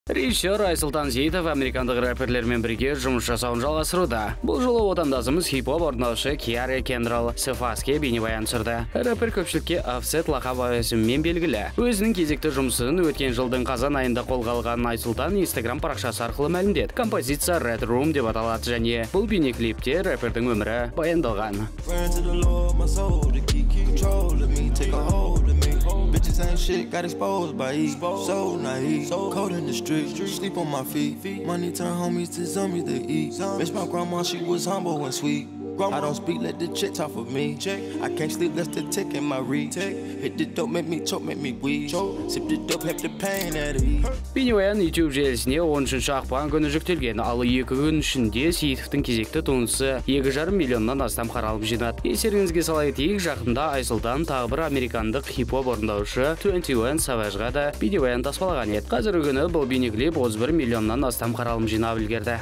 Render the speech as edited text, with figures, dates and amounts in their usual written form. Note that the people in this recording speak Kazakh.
Режиссер Айсұлтан Сейітов американдық рэперлермен бірге жұмыс жасауын жалғастыруда. Бұл жолы отандасымыз хип-хоп орындаушы Киаре Кендрал Сефаске бейнебаян түсірді. Рэпер көпшілікке Offset лақап есімімен белгілі. Өзінің кезекті жұмысын өткен жылдың қазан айында қолға алған Айсұлтан Instagram парақшасы арқылы мәлімдеді. Композиция Red Room деп аталады және бұл бейнеклипте рэпердің өмірі баяндалған. Bitches ain't shit, got exposed by E. So naive, cold in the street, sleep on my feet. Money turn homies to zombies to eat. Bitch, my grandma, she was humble and sweet. I don't speak, let the chick talk for me. I can't sleep, that's the tick in my reach. Hit the dope, make me choke, make me wheeze. Sip the dope, have the pain at it. Бейнебаян YouTube желісіне 10 ақпан күні жүктелген, ал 2 күн ішінде Сейітовтің кезекті туындысы 2,5 миллионнан астам қаралып жинады. Естеріңізге сала кетейік, жақында Айсұлтан тағы бір американдық хип-хоп орындаушы 21 Savage-ға да бейнебаян таспалаған еді. Қазіргі күні бұл бейнеклип 31 миллионнан астам қаралым жинап үлгерді.